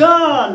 10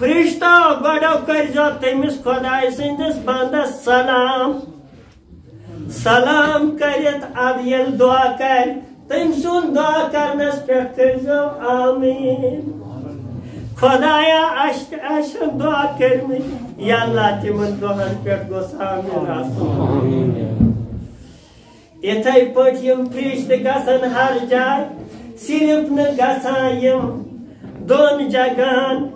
فرشتو گۄڈو کٔرزیو تٔمِس خۄداے سٕنٛدِس بنٛدس سلام سلام کٔرِتھ ادٕ ییٚلہِ دعا کرِ تٔمۍ سُنٛد دعا کرنس پٮ۪ٹھ کٔرزیو آمیٖن خۄدایا اسہِ تہِ آسن دعا کٔرمٕتۍ یا اللہ تِمن دۄہن پٮ۪ٹھ گوٚژھ آمیٖن آسُن یِتھَے پٲٹھۍ یِم فرشتہٕ گژھن ہر جایہِ صرف نہٕ گژھان یِم دۄن جگہن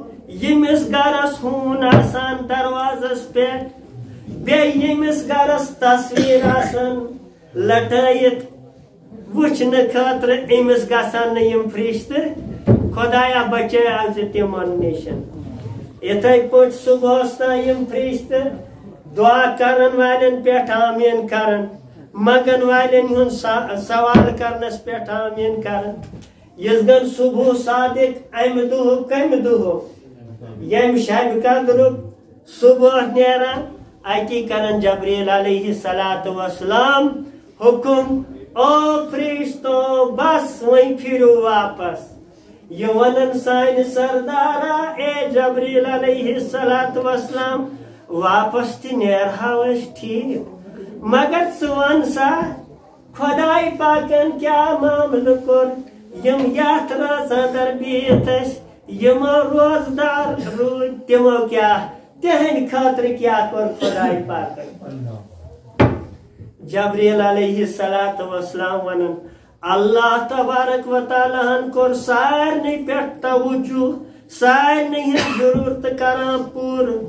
ییٚمِس گرس ہوٗن آسان دروازس پٮ۪ٹھ بیٚیہِ ییٚمِس گرس تصویٖر آسان لٹٲیِتھ وٕچھنہٕ خٲطرٕ أمِس گژھن نہٕ یِم فرشتہٕ خۄدایا بچٲیو زِ تِمن نِش یِتھَے پٲٹھۍ صُبحس تام یِم فرشتہٕ دعا کرن والٮ۪ن پٮ۪ٹھ آمیٖن کرن منگن والٮ۪ن ہُنٛد سوال کرنس پٮ۪ٹھ آمیٖن کرن یِژ گن صبح صادق امہِ دۄہُک کمہِ دۄہُک ییٚمہِ شبِ قدرُک صبح نیران اتی کرن جبریٖل علیہ الصلاۃ والسلام حکم او فرشتو بس وۄنۍ پھِرِو واپس یہ ونن سانہِ سردارا اے جبریٖل علیہ الصلاۃ والسلام واپس تہِ نیرہو أسۍ ٹھیٖک مگر ژٕ ون سا خۄداے پاکن کیٛاہ معاملہٕ کوٚر یِم یتھ رٲژ انٛدر بِہِتھ ٲسۍ یِمو روزدار روٗدۍ تِمو کیٛاہ تِہنٛدِ خٲطرٕ کیٛاہ کوٚر خۄداے پاکن جبریٖل علیہ الصلاۃ والسلام ونن اللہ تبارک و تعالیٰ ہن کوٚر سارنٕے پٮ۪ٹھ توجہ سارنٕے ہٕنٛز ضروٗرتہٕ کران پوٗرٕ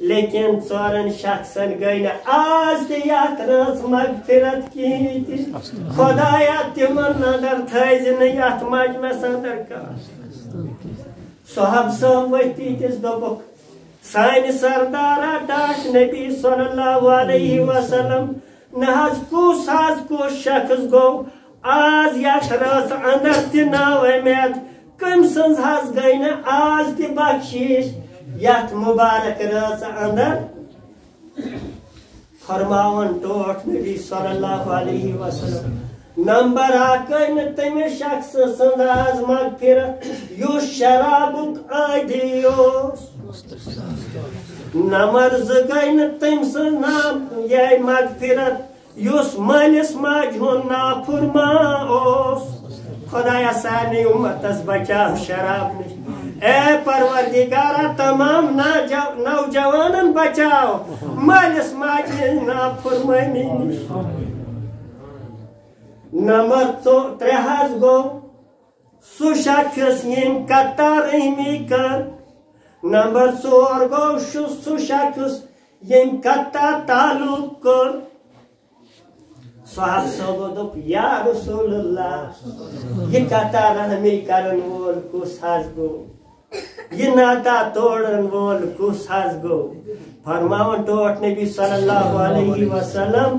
لیکن ژورن شخصن گٔے نہٕ آز تہِ یتھ رٲژ مغفرت کِہیٖنۍ تہِ خۄدایا تِمن انٛدر تھٲیزِ نہٕ یتھ مجمس انٛدر کانٛہہ صحب صٲب ؤتھۍ تِس دوٚپُکھ سانہِ سردارا ڈاش نبی صلی اللہ علیہ وسلم نہ حظ کُس شخص گوٚو آز یتھ رٲژ انٛدر تہِ نا اُمید کٔمۍ سٕنٛز حظ گٔے نہٕ آز تہِ بخشیش یتھ مبارک رٲژ انٛدر فرماون ٹوٹھ نبی صلی اللہ علیہ وسلم نمبر اکھ گٔے نہٕ تٔمِس شخصہٕ سٕنٛز آز مغفرت یُس شرابُک عٲدی اوس نمبر زٕ گٔے نہٕ تٔمۍ سٕنٛز مغفرت یُس مٲلِس ماجہِ ہُنٛد نافرمان اوس خۄدایا سارنٕے اُمتس بچاو شراب نِش اے پروردگارا تمام نوجوانن بچاو مٲلِس ماجہِ ہٕنٛز نافرمٲنی نِش نمبر 3 حظ گوٚو سُہ شخص ییٚمۍ قطع رحمی کٔر نمبر 4 گوٚو سُہ شخص ییٚمۍ قطع تعلق کوٚر صحابہ صٲبو دوٚپ یا رسول اللہ یہِ قطع رحمی کرن وول کُس حظ گوٚو یہِ ناتا توڑن وول کُس حظ گوٚو فرماون ٹوٹھ نبی صلی اللہ علیہ وسلم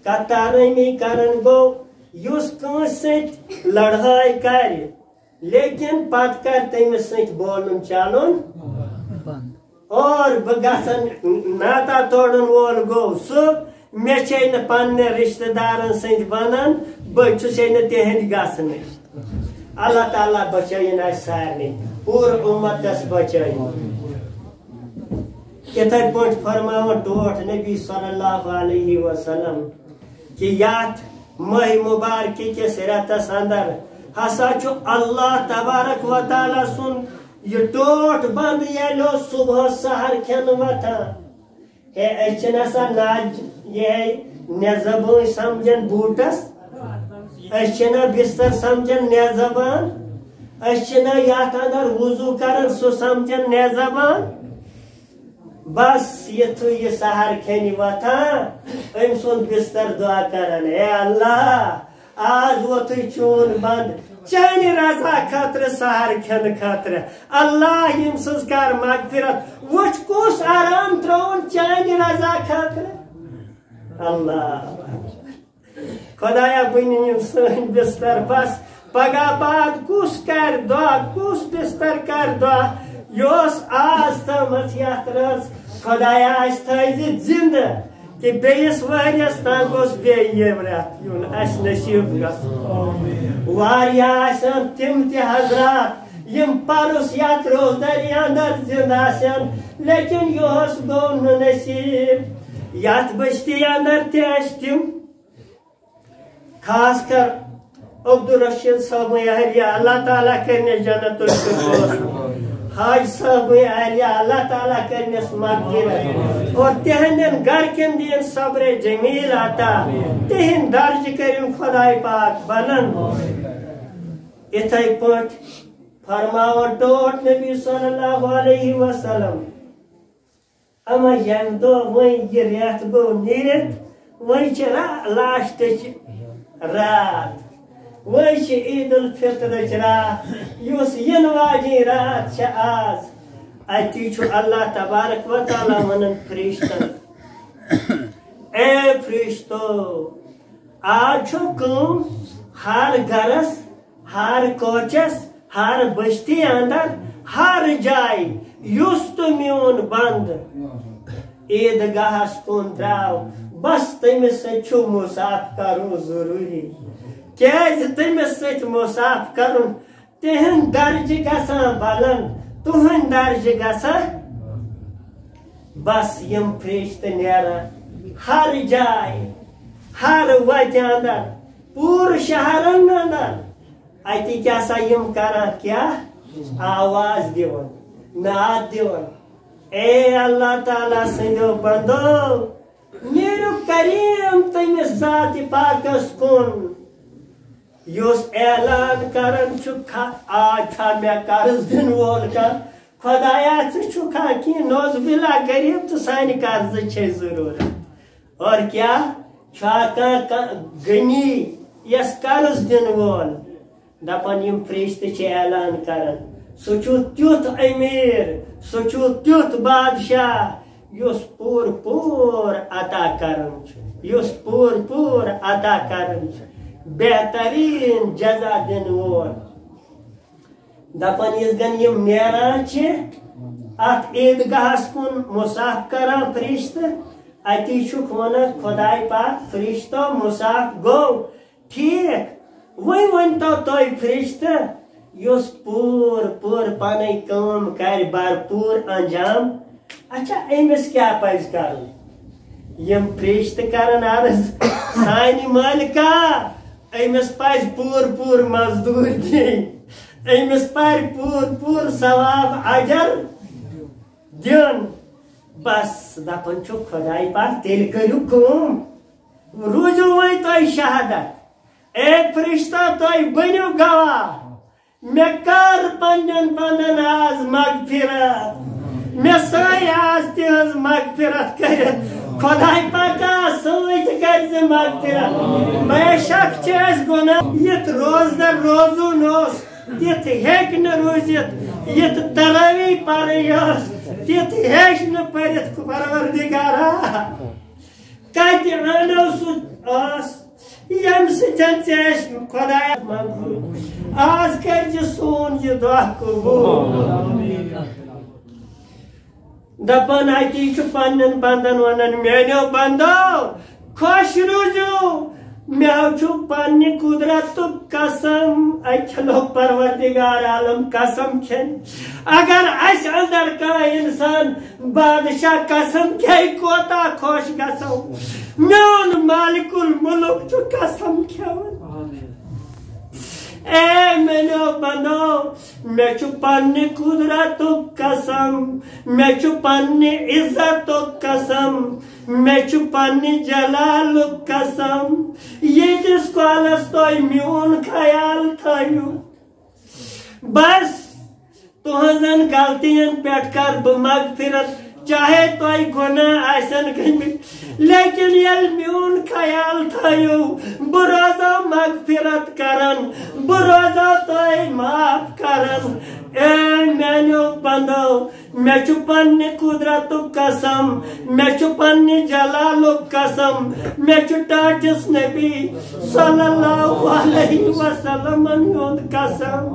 قطع رحمی کرن گوٚو یُس کٲنٛسہِ سۭتۍ لڑٲے کرِ لیکن پتہٕ کر تٔمِس سۭتۍ بولُن چلُن اور بہٕ گژھن ناتا توڑن وول گوٚو سُہ مےٚ چھے نہٕ پننہِ رشتہٕ دارن سۭتۍ بنان بہٕ چھُسے نہٕ تِہنٛدۍ گژھنٕے اللہ تعالیٰ بچٲیِن اسہِ سارنٕے پوٗرٕ اُمتس بچٲیِن یِتھَے پٲٹھۍ فرماوان ٹوٹھ نبی صلی اللہ علیہ وسلم کہ یتھ ماہ مبارکہِ کِس رٮ۪تس انٛدر ہسا چھُ اللہ تبارک و تعالیٰ سُنٛد یہِ ٹوٹھ بنٛد ییٚلہِ اوس صُبحس سحر کھٮ۪نہٕ وۄتھان ہے أسۍ چھِنہٕ آسان یِہے نٮ۪زبٲنۍ سمجھان بوٗٹس أسۍ چھِنہ بستر سمجھان نٮ۪زبان أسۍ چھِنہ یتھ انٛدر وضوٗ کران سُہ سمجھان نٮ۪زبان بس یِتھُے یہِ سحر کھٮ۪نہِ وۄتھان أمۍ سُنٛد بستر دعا کران اے اللہ آز ووتھُے چون بنٛد چانہِ رضا خٲطرٕ سحر کھٮ۪نہٕ خٲطرٕ اللہ ییٚمۍ سٕنٛز کر مغفرت وٕچھ کُس آرام ترٛووُن چانہِ رضا خٲطرٕ اللہ خۄدایا بنٲیِن سٲنۍ بستر بس پگاہ بعد کُس کر دعا کُس بستر کر دعا یہِ اوس آز تامَتھ یتھ رٲژ خۄدایا اسہِ تھٲیزِ زنٛدٕ کہ بیٚیِس ؤریَس تام گوٚژھ بیٚیہِ یہِ رٮ۪تھ یُن اسہِ نصیٖب گژھُن واریاہ آسن تِم تہِ حضرات یم پرس یت روزدری اندر زندہ آسن لیکن یہس گو نصیب یت بستی اندر تم خاص کر عبدالرشید صاحب اہلیہ اللہ تعالیٰ کرنے جنت الفردوس حاج صاحب اہلیہ اللہ تعالیٰ کرنے مغفرت اور تہندین گھر کن دین صبر جمیل عطا تہند درج کرن خدائے پاک بلند اتھائی پٹ فرماون ٹوٹ نبی صلی اللہ علیہ وسلم اما یم دو وین یہ ریت گو نیرت وین چھ لاشت رات وین چھ عید الفطر رات یس ین واجی رات چھ آز اتی چھ اللہ تبارک و تعالی ونن فرشتن اے فرشتو آج چھ کم ہر گرس ہر کوچس ہر بستی اندر ہر جائے یس تو میون بند عیدگاہس کن دراو بس تمس سو مصاف کرن ضروری کیاز تمس ست مصاف کرن تہند درج گژھان بلند تہند درج گژھان بس یم فرشت نیران ہر جائے ہر وتہ اندر پور شہرن اندر اتی کیا سا یم کران کیا آواز دیون نعت دیون اے اللہ تعالیٰ سندو بندو میرو کریم تمس ذات پاکس کن یس اعلان کرن آج میں قرض دن وول کا خدایا ژھا کی نوز بلا غریب تو سانہ قرض چھ ضرورت اور کیا غنی یس قرض دن وول دپان یم فرشت چھ اعلان کرن سہ تیت امیر سہ تیت بادشاہ یس پور پور عطا کرن یس پور پور عطا کرن بہترین جزا دن وول دپان یس گن یم نیران چھ ات عیدگاہس کن مصاف کران فرشت اتی چھک ونان خدائے پاک فرشتو مصاف گو ٹھیک وی ونتو تھی فرشت یس پور پور پن کام کر بھرپور انجام اچھا امس کیا پز کرن یم فرشت کرن عرض سانہ مالکا امس پز پور پور مزدور دین امس پر پور پور ثواب اجر دین بس دپان چھ خدائے پاک تیل کرو کم روزو وی تھی شہادت اے فرشتہ تھی بنو گواہ میں کر پنن پنن آز مغفرت میں سائی آز تہذ مغفرت کرت خدائے پاکا سوچ کر مغفرت بے شک چیز گناہ یت روز در روزو نوس تیت ہیک نہ روزت یت تراوی پریس تیت ہیک نہ پرت پروردگارا کت انو سہ آس یم سن ژےٚ خدایا منظور آز کر سون یہ دعا قبول دپان اتی پنن بندن ونان میانو بندو خوش روزو مے پنہ قدرت قسم اچھلو پروردگار عالم قسم کھین اگر اس اندر کا انسان بادشاہ قسم کھے کوتا خوش گژھو میون مالک الملک چھ قسم کھیون اے میرو بندو میں پنہ قدرت قسم میں پنہ عزت قسم میں پنہ جلال قسم یتس کالس تھی میون خیال تھو بس تہذن غلطین پہ کر بہ مغفرت چاہے تھی گناہ آسن گمت لیکن یل میون خیال تھو بہ روزو مغفرت کرن بہ روزو تھی معاف کرن اے میانو بندو میں پنہ قدرت قسم میں پنہ جلال قسم میں ٹاٹس نبی صلی اللہ علیہ وسلم ہند قسم